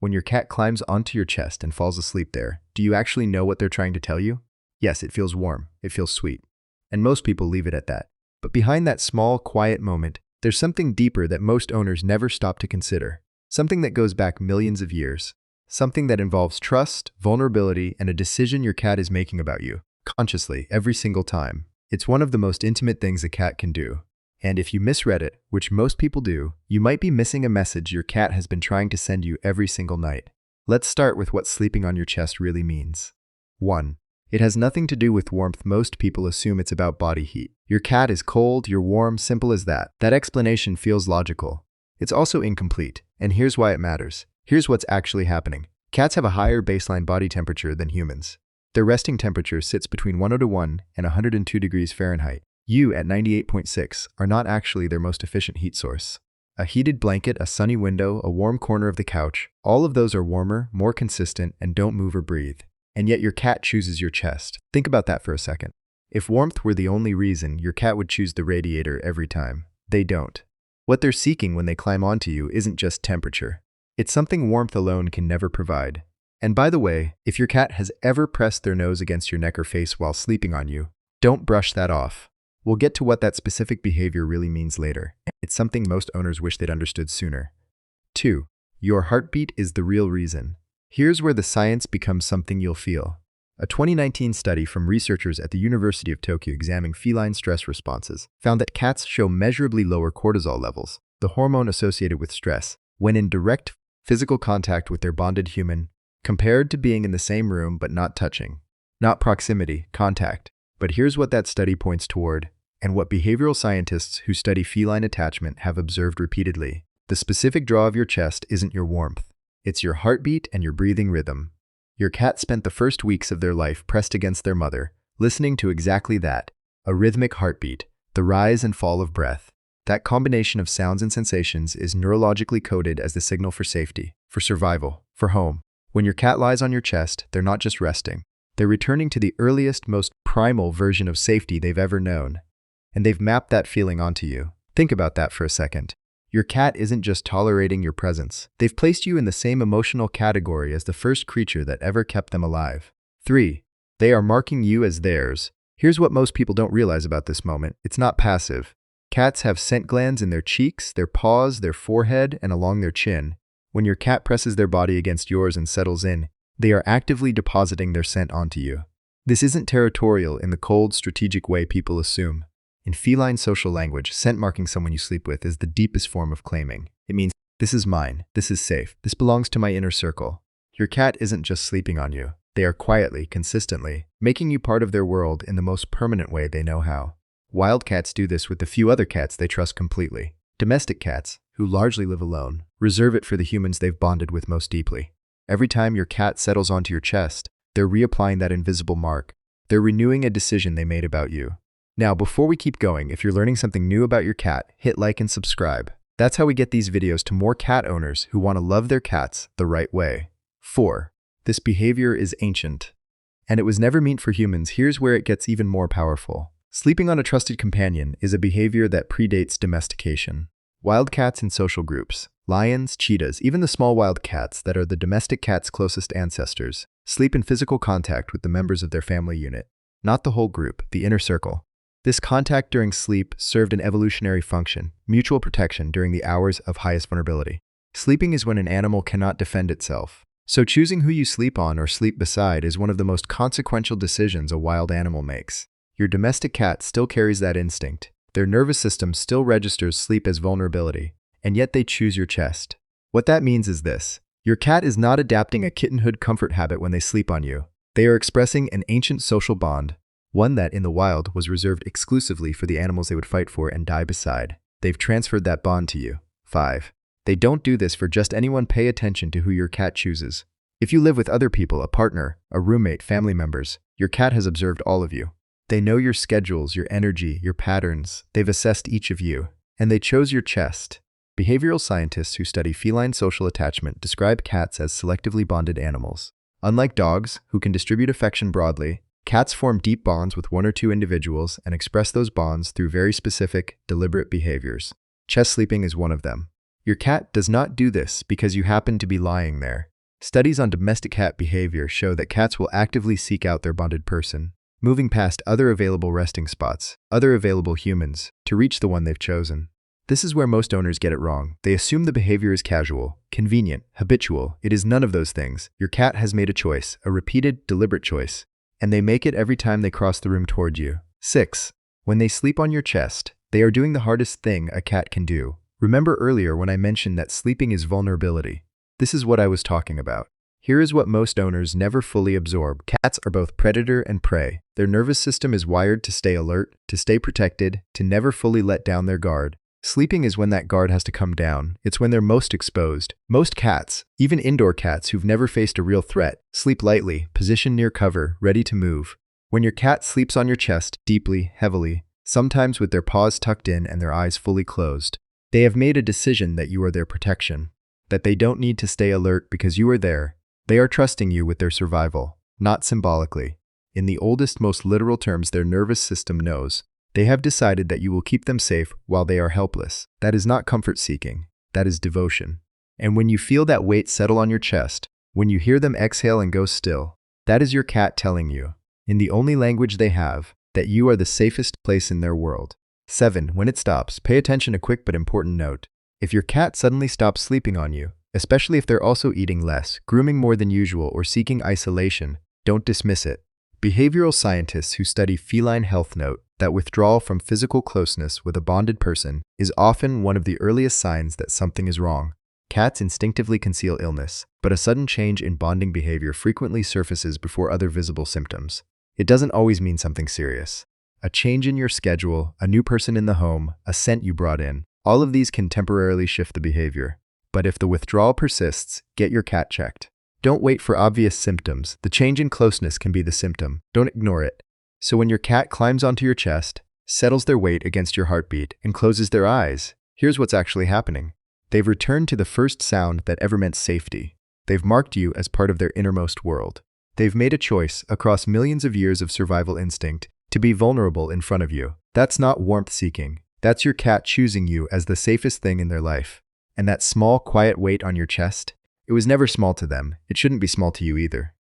When your cat climbs onto your chest and falls asleep there, do you actually know what they're trying to tell you? Yes, it feels warm. It feels sweet. And most people leave it at that. But behind that small, quiet moment, there's something deeper that most owners never stop to consider. Something that goes back millions of years. Something that involves trust, vulnerability, and a decision your cat is making about you, consciously, every single time. It's one of the most intimate things a cat can do. And if you misread it, which most people do, you might be missing a message your cat has been trying to send you every single night. Let's start with what sleeping on your chest really means. 1. It has nothing to do with warmth. Most people assume it's about body heat. Your cat is cold, you're warm, simple as that. That explanation feels logical. It's also incomplete, and here's why it matters. Here's what's actually happening. Cats have a higher baseline body temperature than humans. Their resting temperature sits between 101 and 102 degrees Fahrenheit. You, at 98.6, are not actually their most efficient heat source. A heated blanket, a sunny window, a warm corner of the couch, all of those are warmer, more consistent, and don't move or breathe. And yet your cat chooses your chest. Think about that for a second. If warmth were the only reason, your cat would choose the radiator every time. They don't. What they're seeking when they climb onto you isn't just temperature. It's something warmth alone can never provide. And by the way, if your cat has ever pressed their nose against your neck or face while sleeping on you, don't brush that off. We'll get to what that specific behavior really means later. It's something most owners wish they'd understood sooner. 2. Your heartbeat is the real reason. Here's where the science becomes something you'll feel. A 2019 study from researchers at the University of Tokyo examining feline stress responses found that cats show measurably lower cortisol levels, the hormone associated with stress, when in direct physical contact with their bonded human, compared to being in the same room but not touching. Not proximity, contact. But here's what that study points toward, and what behavioral scientists who study feline attachment have observed repeatedly. The specific draw of your chest isn't your warmth. It's your heartbeat and your breathing rhythm. Your cat spent the first weeks of their life pressed against their mother, listening to exactly that, a rhythmic heartbeat, the rise and fall of breath. That combination of sounds and sensations is neurologically coded as the signal for safety, for survival, for home. When your cat lies on your chest, they're not just resting. They're returning to the earliest, most primal version of safety they've ever known. And they've mapped that feeling onto you. Think about that for a second. Your cat isn't just tolerating your presence. They've placed you in the same emotional category as the first creature that ever kept them alive. 3. They are marking you as theirs. Here's what most people don't realize about this moment. It's not passive. Cats have scent glands in their cheeks, their paws, their forehead, and along their chin. When your cat presses their body against yours and settles in, they are actively depositing their scent onto you. This isn't territorial in the cold, strategic way people assume. In feline social language, scent marking someone you sleep with is the deepest form of claiming. It means, this is mine, this is safe, this belongs to my inner circle. Your cat isn't just sleeping on you. They are quietly, consistently, making you part of their world in the most permanent way they know how. Wild cats do this with the few other cats they trust completely. Domestic cats, who largely live alone, reserve it for the humans they've bonded with most deeply. Every time your cat settles onto your chest, they're reapplying that invisible mark. They're renewing a decision they made about you. Now, before we keep going, if you're learning something new about your cat, hit like and subscribe. That's how we get these videos to more cat owners who want to love their cats the right way. 4. This behavior is ancient. And it was never meant for humans. Here's where it gets even more powerful. Sleeping on a trusted companion is a behavior that predates domestication. Wild cats in social groups, lions, cheetahs, even the small wild cats that are the domestic cat's closest ancestors, sleep in physical contact with the members of their family unit, not the whole group, the inner circle. This contact during sleep served an evolutionary function, mutual protection during the hours of highest vulnerability. Sleeping is when an animal cannot defend itself. So choosing who you sleep on or sleep beside is one of the most consequential decisions a wild animal makes. Your domestic cat still carries that instinct. Their nervous system still registers sleep as vulnerability, and yet they choose your chest. What that means is this. Your cat is not adapting a kittenhood comfort habit when they sleep on you. They are expressing an ancient social bond, one that in the wild was reserved exclusively for the animals they would fight for and die beside. They've transferred that bond to you. 5. They don't do this for just anyone. Pay attention to who your cat chooses. If you live with other people, a partner, a roommate, family members, your cat has observed all of you. They know your schedules, your energy, your patterns. They've assessed each of you, and they chose your chest. Behavioral scientists who study feline social attachment describe cats as selectively bonded animals. Unlike dogs, who can distribute affection broadly, cats form deep bonds with one or two individuals and express those bonds through very specific, deliberate behaviors. Chest sleeping is one of them. Your cat does not do this because you happen to be lying there. Studies on domestic cat behavior show that cats will actively seek out their bonded person, moving past other available resting spots, other available humans, to reach the one they've chosen. This is where most owners get it wrong. They assume the behavior is casual, convenient, habitual. It is none of those things. Your cat has made a choice, a repeated, deliberate choice, and they make it every time they cross the room toward you. 6. When they sleep on your chest, they are doing the hardest thing a cat can do. Remember earlier when I mentioned that sleeping is vulnerability? This is what I was talking about. Here is what most owners never fully absorb. Cats are both predator and prey. Their nervous system is wired to stay alert, to stay protected, to never fully let down their guard. Sleeping is when that guard has to come down. It's when they're most exposed. Most cats, even indoor cats who've never faced a real threat, sleep lightly, positioned near cover, ready to move. When your cat sleeps on your chest, deeply, heavily, sometimes with their paws tucked in and their eyes fully closed, they have made a decision that you are their protection, that they don't need to stay alert because you are there. They are trusting you with their survival, not symbolically. In the oldest, most literal terms, their nervous system knows. They have decided that you will keep them safe while they are helpless. That is not comfort-seeking. That is devotion. And when you feel that weight settle on your chest, when you hear them exhale and go still, that is your cat telling you, in the only language they have, that you are the safest place in their world. 7. When it stops, pay attention. A quick but important note. If your cat suddenly stops sleeping on you, especially if they're also eating less, grooming more than usual, or seeking isolation, don't dismiss it. Behavioral scientists who study feline health note that withdrawal from physical closeness with a bonded person is often one of the earliest signs that something is wrong. Cats instinctively conceal illness, but a sudden change in bonding behavior frequently surfaces before other visible symptoms. It doesn't always mean something serious. A change in your schedule, a new person in the home, a scent you brought in, all of these can temporarily shift the behavior. But if the withdrawal persists, get your cat checked. Don't wait for obvious symptoms. The change in closeness can be the symptom. Don't ignore it. So when your cat climbs onto your chest, settles their weight against your heartbeat, and closes their eyes, here's what's actually happening. They've returned to the first sound that ever meant safety. They've marked you as part of their innermost world. They've made a choice across millions of years of survival instinct to be vulnerable in front of you. That's not warmth seeking. That's your cat choosing you as the safest thing in their life. And that small, quiet weight on your chest, it was never small to them. It shouldn't be small to you either.